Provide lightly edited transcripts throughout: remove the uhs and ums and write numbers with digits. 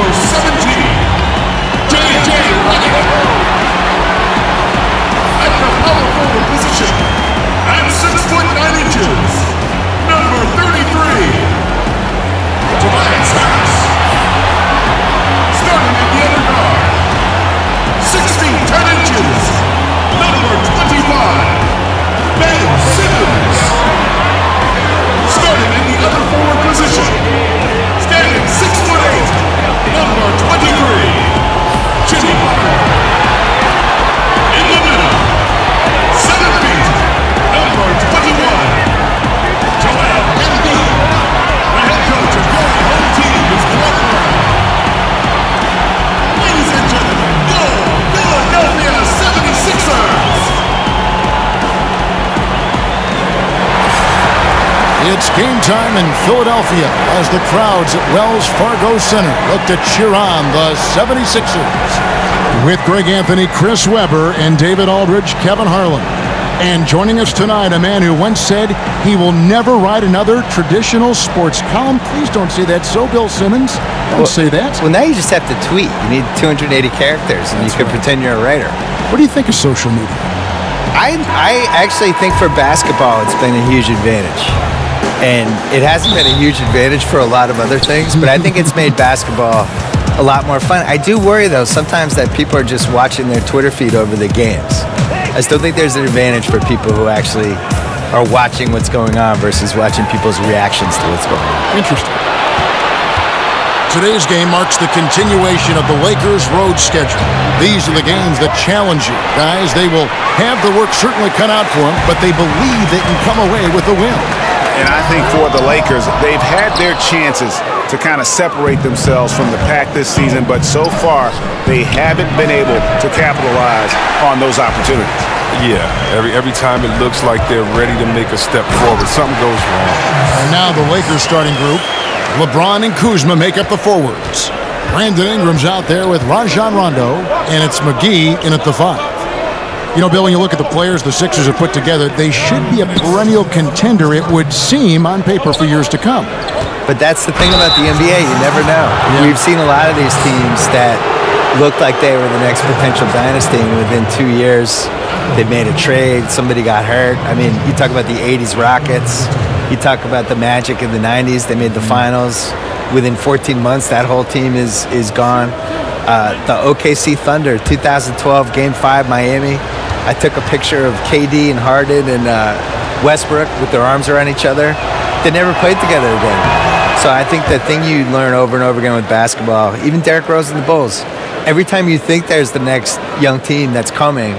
Number 17, J.J. Redick. At the power forward position, at 6'9", number 33, Tobias Harris. Starting at the other guard, 6 feet 10 inches, number 25, Ben Simmons. Starting in the other forward position, standing 6'8", number 23, Jimmy Butler. In the middle, 7 feet, number 21, Joel Embiid. The head coach of your home team is Brett Brown. Ladies and gentlemen, your Philadelphia 76ers. It's game time in Philadelphia as the crowds at Wells Fargo Center look to cheer on the 76ers. With Greg Anthony, Chris Webber, and David Aldridge, Kevin Harlan. And joining us tonight, a man who once said he will never write another traditional sports column. Please don't say that. So, Bill Simmons, don't say that. Well, now you just have to tweet. You need 280 characters, and you can pretend you're a writer. What do you think of social media? I actually think for basketball, it's been a huge advantage. And it hasn't been a huge advantage for a lot of other things, but I think it's made basketball a lot more fun. I do worry, though, sometimes that people are just watching their Twitter feed over the games. I still think there's an advantage for people who actually are watching what's going on versus watching people's reactions to what's going on. Interesting. Today's game marks the continuation of the Lakers' road schedule. These are the games that challenge you. Guys, they will have the work certainly cut out for them, but they believe they can come away with a win. And I think for the Lakers, they've had their chances to kind of separate themselves from the pack this season, but so far, they haven't been able to capitalize on those opportunities. Yeah, every time it looks like they're ready to make a step forward, something goes wrong. And now the Lakers starting group. LeBron and Kuzma make up the forwards. Brandon Ingram's out there with Rajon Rondo, and it's McGee in at the 5. You know, Bill, when you look at the players the Sixers have put together, they should be a perennial contender, it would seem, on paper for years to come. But that's the thing about the NBA. You never know. Yeah. We've seen a lot of these teams that looked like they were the next potential dynasty, and within 2 years, they made a trade. Somebody got hurt. I mean, you talk about the 80s Rockets. You talk about the Magic in the 90s. They made the finals. Within 14 months, that whole team is gone. The OKC Thunder, 2012, Game 5, Miami. I took a picture of KD and Harden and Westbrook with their arms around each other. They never played together again. So I think the thing you learn over and over again with basketball, even Derrick Rose and the Bulls, every time you think there's the next young team that's coming,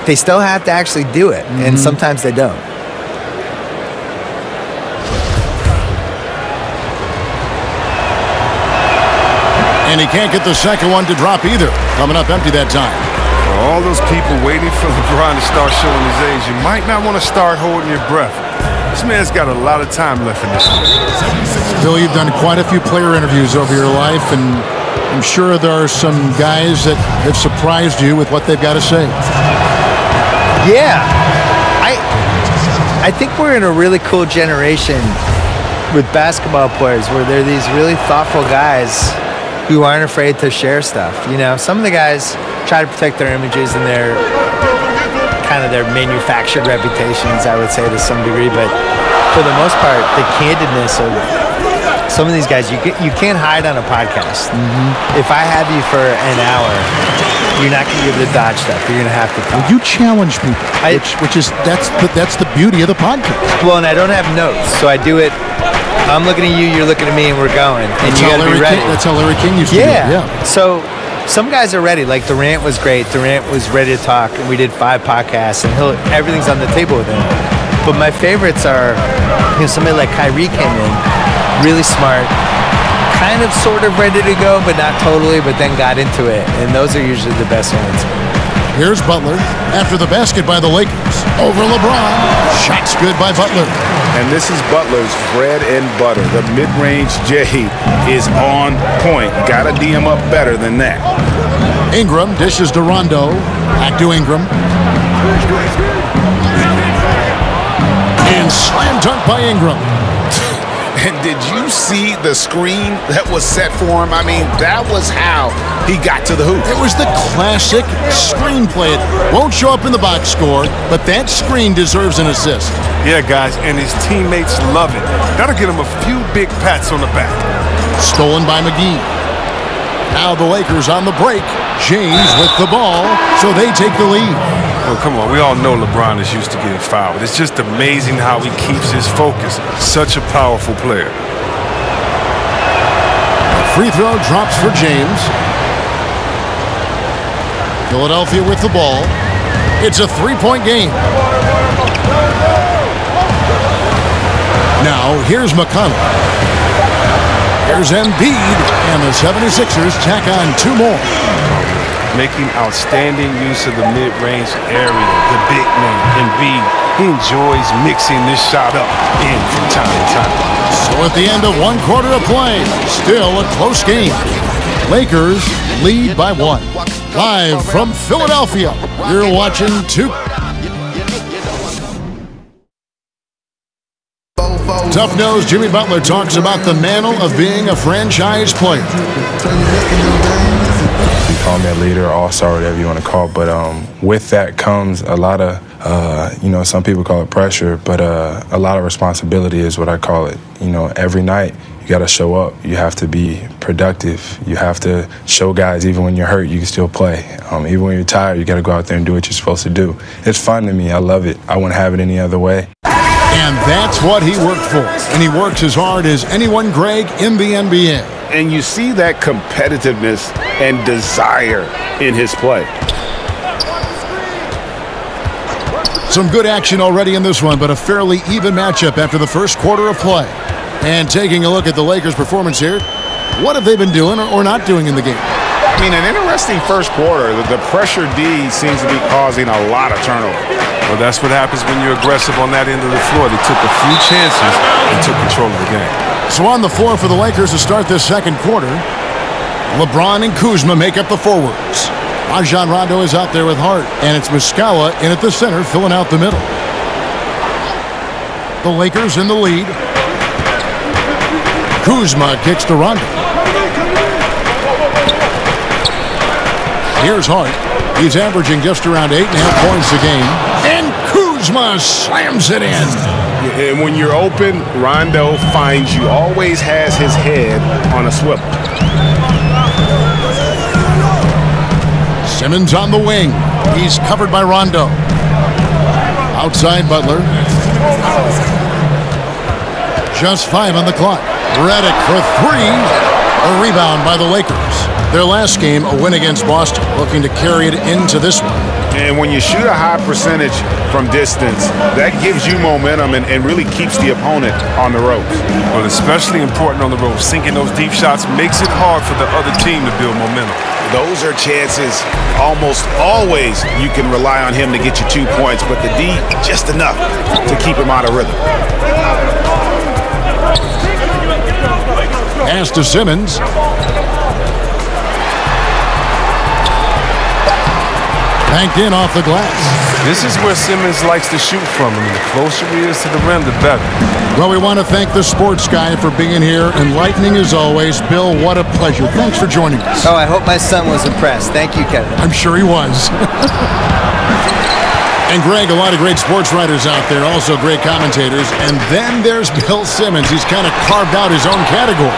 they still have to actually do it. And sometimes they don't. And he can't get the second one to drop either. Coming up empty that time. For all those people waiting for LeBron to start showing his age, you might not want to start holding your breath. This man's got a lot of time left in this one. Bill, you've done quite a few player interviews over your life, and I'm sure there are some guys that have surprised you with what they've got to say. Yeah. I think we're in a really cool generation with basketball players where they're these really thoughtful guys who aren't afraid to share stuff. You know, some of the guys try to protect their images and their kind of their manufactured reputations, I would say, to some degree. But for the most part, the candidness of some of these guys, you can't hide on a podcast. If I have you for an hour, you're not going to be able to dodge stuff. You're going to have to talk. Well, you challenge people, that's the beauty of the podcast. Well, and I don't have notes, so I do it. I'm looking at you, you're looking at me, and we're going. And you got to be ready. That's how Larry King used to do it. Yeah. So some guys are ready. Like Durant was great. Durant was ready to talk, and we did 5 podcasts, and everything's on the table with him. But my favorites are, somebody like Kyrie came in, really smart, kind of sort of ready to go, but not totally, but then got into it. And those are usually the best ones. Here's Butler after the basket by the Lakers. Over LeBron. Shots good by Butler. And this is Butler's bread and butter. The mid-range J is on point. Got to D him up better than that. Ingram dishes to Rondo. Back to Ingram. And slam dunk by Ingram. And did you you see the screen that was set for him? I mean, that was how he got to the hoop. It was the classic screenplay. It won't show up in the box score, but that screen deserves an assist. Yeah, guys, and his teammates love it. That'll get him a few big pats on the back. Stolen by McGee. Now the Lakers on the break. James with the ball, so they take the lead. Well, come on, we all know LeBron is used to getting fouled. It's just amazing how he keeps his focus. Such a powerful player. Free throw drops for James. Philadelphia with the ball. It's a three-point game. Now, here's McConnell. Here's Embiid, and the 76ers tack on two more. Making outstanding use of the mid-range area. The big man, Embiid, he enjoys mixing this shot up in from time to time. So at the end of one quarter of play, still a close game. Lakers lead by one. Live from Philadelphia, you're watching two. Tough-nosed Jimmy Butler talks about the mantle of being a franchise player. You call me a leader, all-star, whatever you want to call it. But with that comes a lot of, some people call it pressure, but a lot of responsibility is what I call it. Every night you got to show up. You have to be productive. You have to show guys even when you're hurt, you can still play. Even when you're tired, you got to go out there and do what you're supposed to do. It's fun to me. I love it. I wouldn't have it any other way. And that's what he worked for. And he works as hard as anyone, Greg, in the NBA. And you see that competitiveness and desire in his play. Some good action already in this one, but a fairly even matchup after the first quarter of play. And taking a look at the Lakers' performance here, what have they been doing or not doing in the game? I mean, an interesting first quarter. The pressure D seems to be causing a lot of turnover. Well, that's what happens when you're aggressive on that end of the floor. They took a few chances and took control of the game. So on the floor for the Lakers to start this second quarter, LeBron and Kuzma make up the forwards. Rajon Rondo is out there with Hart, and it's Muscala in at the center, filling out the middle. The Lakers in the lead. Kuzma kicks to Rondo. Here's Hart. He's averaging just around 8.5 points a game. And Kuzma slams it in. And when you're open, Rondo finds you. Always has his head on a swivel. Simmons on the wing. He's covered by Rondo. Outside Butler. Just 5 on the clock. Redick for 3. A rebound by the Lakers. Their last game, a win against Boston, looking to carry it into this one. And when you shoot a high percentage from distance, that gives you momentum and really keeps the opponent on the ropes. Well, especially important on the ropes. Sinking those deep shots makes it hard for the other team to build momentum. Those are chances almost always you can rely on him to get you 2 points, but the D, just enough to keep him out of rhythm. Pass to Simmons. Banked in off the glass. This is where Simmons likes to shoot from. I mean, the closer he is to the rim, the better. Well, we want to thank the sports guy for being here. Enlightening as always. Bill, what a pleasure. Thanks for joining us. Oh, I hope my son was impressed. Thank you, Kevin. I'm sure he was. And Greg, a lot of great sports writers out there, also great commentators. And then there's Bill Simmons. He's kind of carved out his own category.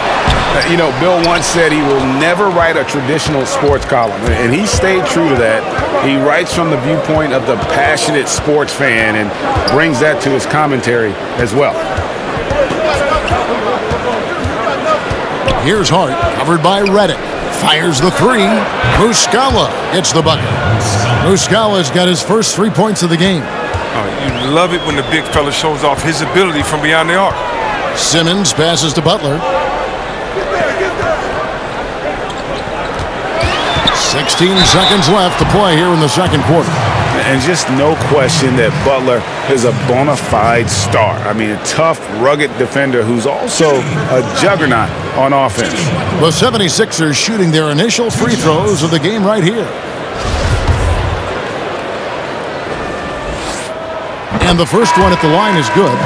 Bill once said he will never write a traditional sports column, and he stayed true to that. He writes from the viewpoint of the passionate sports fan and brings that to his commentary as well. Here's Hart, covered by Redick. Fires the 3. Muscala gets the bucket. Muscala's got his first 3 points of the game. You love it when the big fella shows off his ability from beyond the arc. Simmons passes to Butler. 16 seconds left to play here in the second quarter. And just no question that Butler is a bona fide star. I mean, a tough, rugged defender who's also a juggernaut on offense. The 76ers shooting their initial free throws of the game right here. And the first one at the line is good.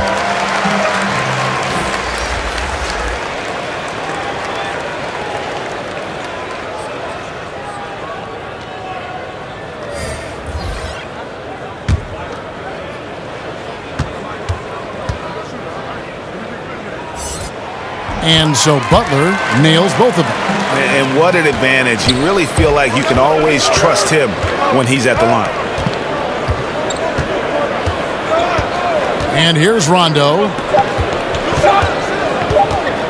And so Butler nails both of them. And what an advantage. You really feel like you can always trust him when he's at the line. And here's Rondo.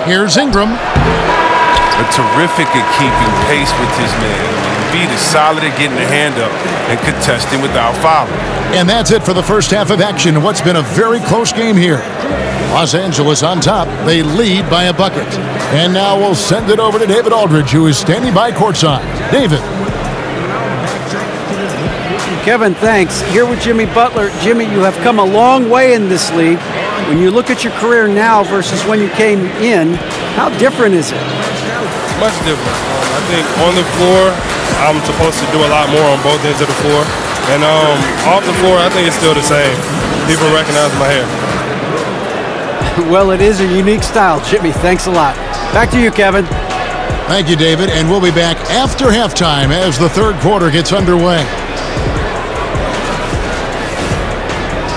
Here's Ingram. But terrific at keeping pace with his man. Embiid is solid at getting the hand up and contesting without fouling. And that's it for the first half of action. What's been a very close game here. Los Angeles on top. They lead by a bucket. And now we'll send it over to David Aldridge, who is standing by courtside. David. Kevin, thanks. Here with Jimmy Butler. Jimmy, you have come a long way in this league. When you look at your career now versus when you came in, how different is it? Much different. I think on the floor, I'm supposed to do a lot more on both ends of the floor. And off the floor, I think it's still the same. People recognize my hair. Well, it is a unique style, Jimmy. Thanks a lot. Back to you, Kevin. Thank you, David. And we'll be back after halftime as the third quarter gets underway.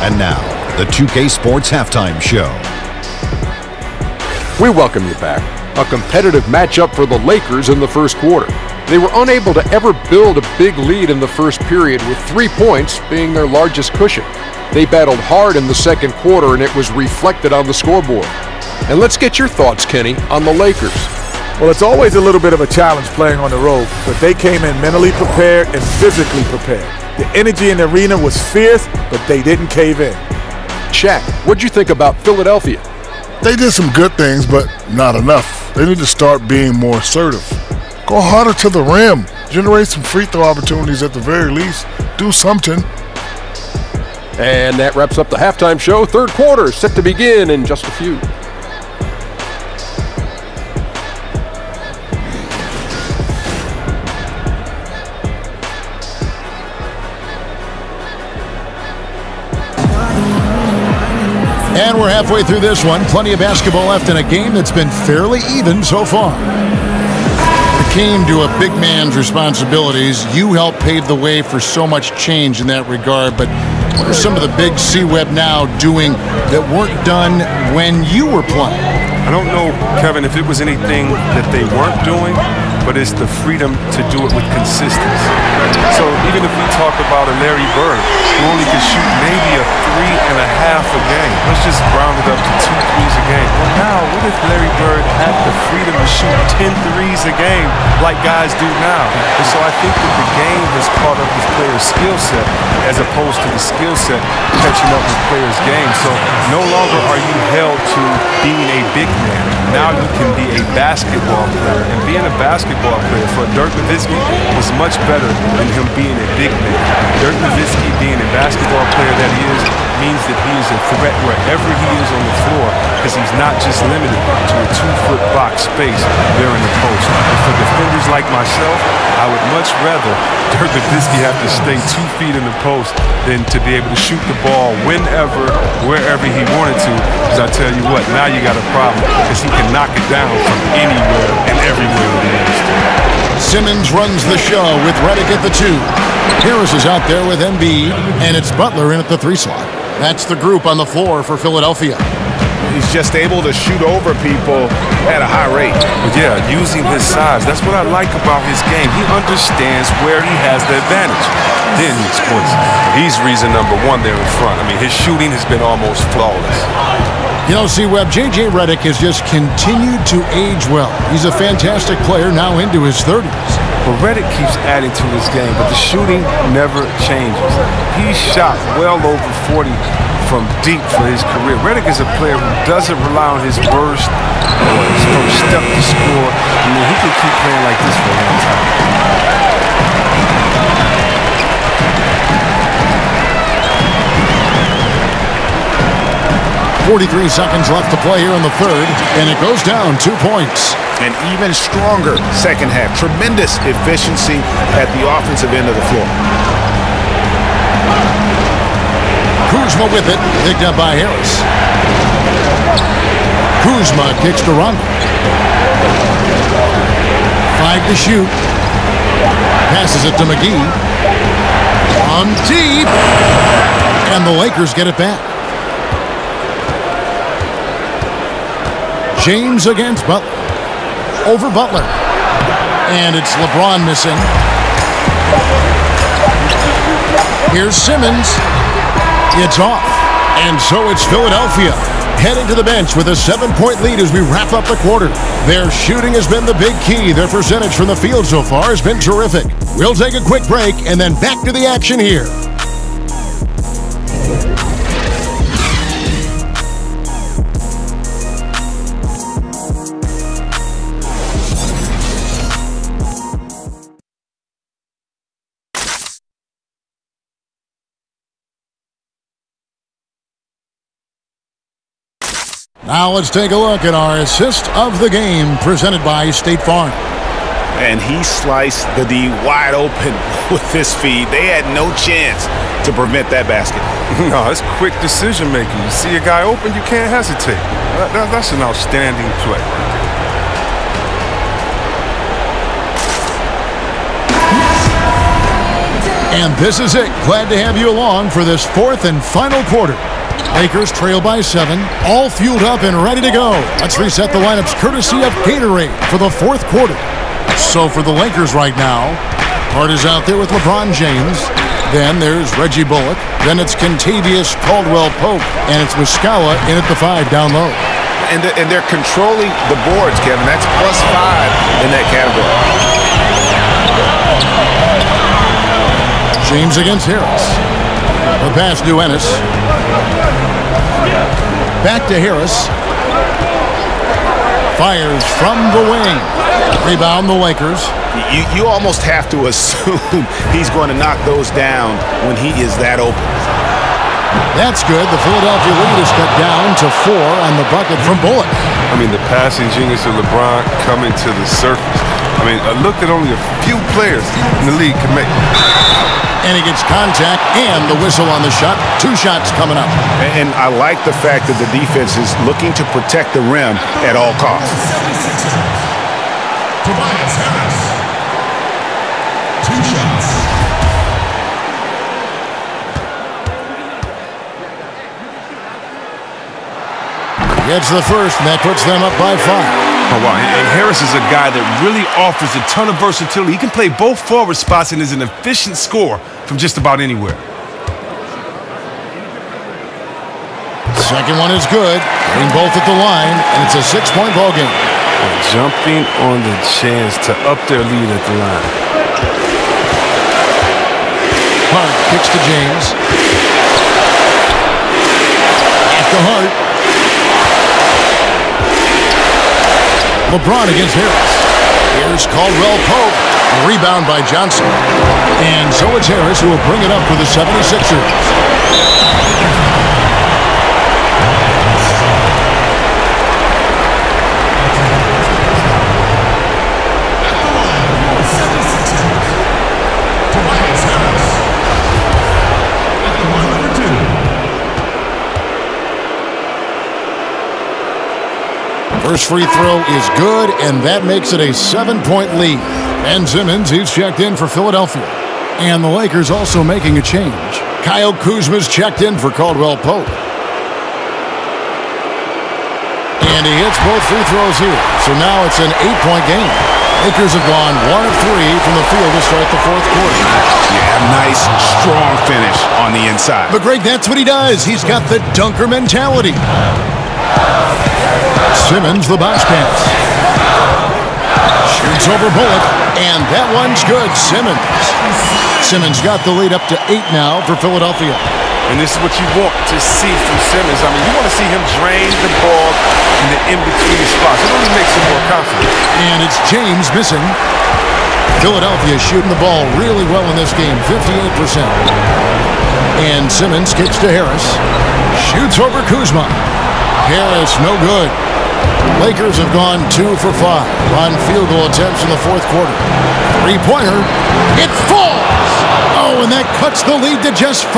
And now, the 2K Sports Halftime Show. We welcome you back. A competitive matchup for the Lakers in the first quarter. They were unable to ever build a big lead in the first period, with 3 points being their largest cushion. They battled hard in the second quarter, and it was reflected on the scoreboard. And let's get your thoughts, Kenny, on the Lakers. Well, it's always a little bit of a challenge playing on the road, but they came in mentally prepared and physically prepared. The energy in the arena was fierce, but they didn't cave in. Shaq, what'd you think about Philadelphia? They did some good things, but not enough. They need to start being more assertive. Go harder to the rim. Generate some free throw opportunities at the very least. Do something. And that wraps up the halftime show. Third quarter set to begin in just a few. And we're halfway through this one. Plenty of basketball left in a game that's been fairly even so far. It came to a big man's responsibilities. You helped pave the way for so much change in that regard, but what are some of the big C-Web now doing that weren't done when you were playing? I don't know, Kevin, if it was anything that they weren't doing, but it's the freedom to do it with consistency. So even if we talk about a Larry Bird, who only could shoot maybe a 3.5 a game, let's just round it up to 2 threes a game. Well, now, what if Larry Bird had the freedom to shoot 10 threes a game like guys do now? And so I think that the game has caught up with players' skill set as opposed to the skill set catching up with players' game. So no longer are you held to being a big man. Now you can be a basketball player, and being a basketball player for Dirk Nowitzki was much better than him being a big man. Dirk Nowitzki, being a basketball player that he is, means that he is a threat wherever he is on the floor, because he's not just limited to a 2-foot box space there in the post. And for defenders like myself, I would much rather Dirk Nowitzki have to stay 2 feet in the post than to be able to shoot the ball whenever, wherever he wanted to. Because I tell you what, now you got a problem, because he can knock it down from anywhere and everywhere he wants to. Simmons runs the show with Redick at the 2. Harris is out there with Embiid, and it's Butler in at the 3 slot. That's the group on the floor for Philadelphia. He's just able to shoot over people at a high rate. But yeah, using his size, that's what I like about his game. He understands where he has the advantage. Then he exploits it. He's reason number 1 there in front. I mean, his shooting has been almost flawless. You know, C-Web, J.J. Redick has just continued to age well. He's a fantastic player now into his 30s. But Redick keeps adding to his game, but the shooting never changes. He shot well over 40 from deep for his career. Redick is a player who doesn't rely on his burst or his first step to score. I mean, he can keep playing like this for a long time. 43 seconds left to play here in the third, and it goes down 2 points. An even stronger second half. Tremendous efficiency at the offensive end of the floor. Kuzma with it, picked up by Harris. Kuzma kicks to Rondo. 5 to shoot. Passes it to McGee. On deep. And the Lakers get it back. James against Butler. Over Butler. And it's LeBron missing. Here's Simmons. It's off. And so it's Philadelphia heading to the bench with a 7-point lead as we wrap up the quarter. Their shooting has been the big key. Their percentage from the field so far has been terrific. We'll take a quick break and then back to the action here. Now let's take a look at our assist of the game presented by State Farm. And he sliced the D wide open with his feed. They had no chance to prevent that basket. No, it's quick decision making. You see a guy open, you can't hesitate. That's an outstanding play. And this is it. Glad to have you along for this fourth and final quarter. Lakers trail by 7, all fueled up and ready to go. Let's reset the lineups courtesy of Gatorade for the fourth quarter. So for the Lakers right now, Hart is out there with LeBron James. Then there's Reggie Bullock. Then it's Kentavious Caldwell-Pope. And it's Muscala in at the 5 down low. And they're controlling the boards, Kevin. That's +5 in that category. James against Harris. The pass to Ennis. Back to Harris. Fires from the wing. Rebound the Lakers. You almost have to assume he's going to knock those down when he is that open. That's good. The Philadelphia lead is cut down to 4 on the bucket from Bullock. I mean, the passing genius of LeBron coming to the surface. I mean, a look that only a few players in the league can make. And he gets contact and the whistle on the shot. 2 shots coming up. And I like the fact that the defense is looking to protect the rim at all costs. Tobias Harris. 2 shots. Gets the first, and that puts them up by 5. Oh, wow. And Harris is a guy that really offers a ton of versatility. He can play both forward spots and is an efficient scorer from just about anywhere. Second one is good. Getting both at the line, and it's a 6-point ball game. Jumping on the chance to up their lead at the line. Hart kicks to James. After Hart. LeBron against Harris. Here's Caldwell-Pope. A rebound by Johnson. And so it's Harris who will bring it up for the 76ers. First free throw is good, and that makes it a 7-point lead. Ben Simmons, he's checked in for Philadelphia. And the Lakers also making a change. Kyle Kuzma's checked in for Caldwell-Pope. And he hits both free throws here. So now it's an 8-point game. Lakers have gone 1 of 3 from the field to start the fourth quarter. Yeah, nice, strong finish on the inside. But Greg, that's what he does. He's got the dunker mentality. Simmons, the bounce pass. Shoots over Bullock, and that one's good. Simmons got the lead up to 8 now for Philadelphia. And this is what you want to see from Simmons. I mean, you want to see him drain the ball in the in-between spots. It only makes him more confident. And it's James missing. Philadelphia shooting the ball really well in this game, 58%. And Simmons kicks to Harris. Shoots over Kuzma. Harris, no good. Lakers have gone 2 for 5 on field goal attempts in the fourth quarter. 3-pointer. It falls! Oh, and that cuts the lead to just 5.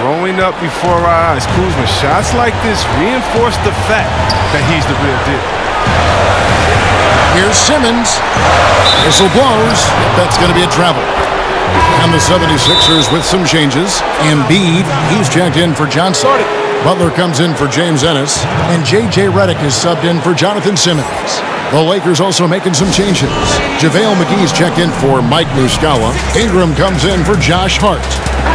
Growing up before our eyes, Kuzma, shots like this reinforce the fact that he's the real deal. Here's Simmons. Whistle blows. That's going to be a travel. And the 76ers with some changes. Embiid, he's checked in for Johnson. Butler comes in for James Ennis. And J.J. Redick is subbed in for Jonathan Simmons. The Lakers also making some changes. JaVale McGee's checked in for Mike Muscala. Ingram comes in for Josh Hart.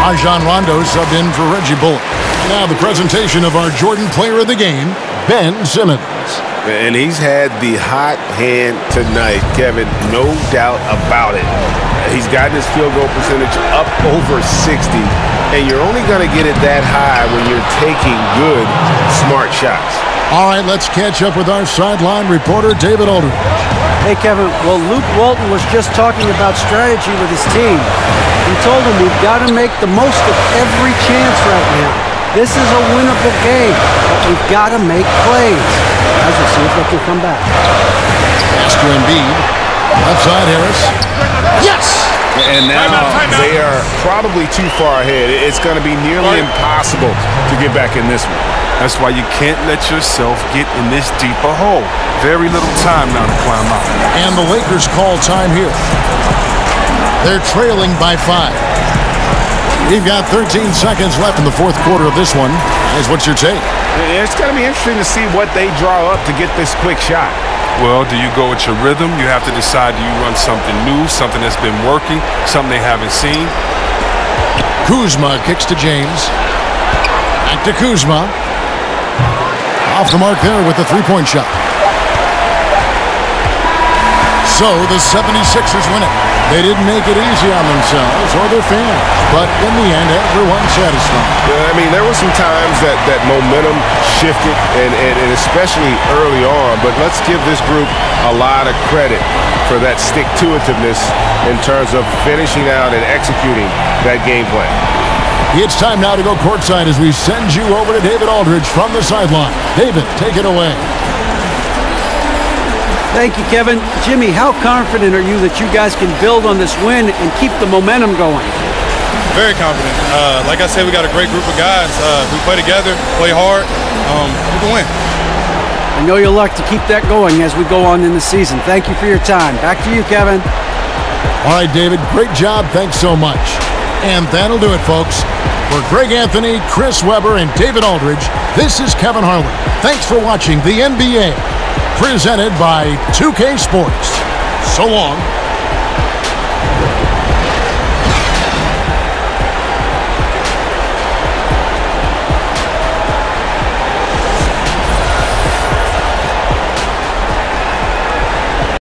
Rajon Rondo subbed in for Reggie Bullock. Now the presentation of our Jordan Player of the Game, Ben Simmons. And he's had the hot hand tonight, Kevin, no doubt about it. He's gotten his field goal percentage up over 60, and you're only going to get it that high when you're taking good, smart shots. All right, let's catch up with our sideline reporter, David Aldridge. Hey, Kevin. Well, Luke Walton was just talking about strategy with his team. He told him we've got to make the most of every chance right now. This is a winnable game, but we've got to make plays. As we'll see if they can come back. Pass to Embiid. Left side, Harris. Yes! And now they are probably too far ahead. It's going to be nearly impossible to get back in this one. That's why you can't let yourself get in this deeper hole. Very little time now to climb out. And the Lakers call time here. They're trailing by 5. We've got 13 seconds left in the fourth quarter of this one. What's your take? It's going to be interesting to see what they draw up to get this quick shot. Well, do you go with your rhythm? You have to decide, do you run something new, something that's been working, something they haven't seen? Kuzma kicks to James. Back to Kuzma. Off the mark there with the three-point shot. So the 76ers win it. They didn't make it easy on themselves or their fans, but in the end, everyone's satisfied. I mean, there were some times that momentum shifted, and especially early on, but let's give this group a lot of credit for that stick-to-itiveness in terms of finishing out and executing that game plan. It's time now to go courtside as we send you over to David Aldridge from the sideline. David, take it away. Thank you, Kevin. Jimmy, how confident are you that you guys can build on this win and keep the momentum going? Very confident. Like I said, we got a great group of guys. We play together, play hard, we can win. I know you'll like to keep that going as we go on in the season. Thank you for your time. Back to you, Kevin. All right, David, great job. Thanks so much. And that'll do it, folks. For Greg Anthony, Chris Webber, and David Aldridge, this is Kevin Harlan. Thanks for watching the NBA. Presented by 2K Sports. So long.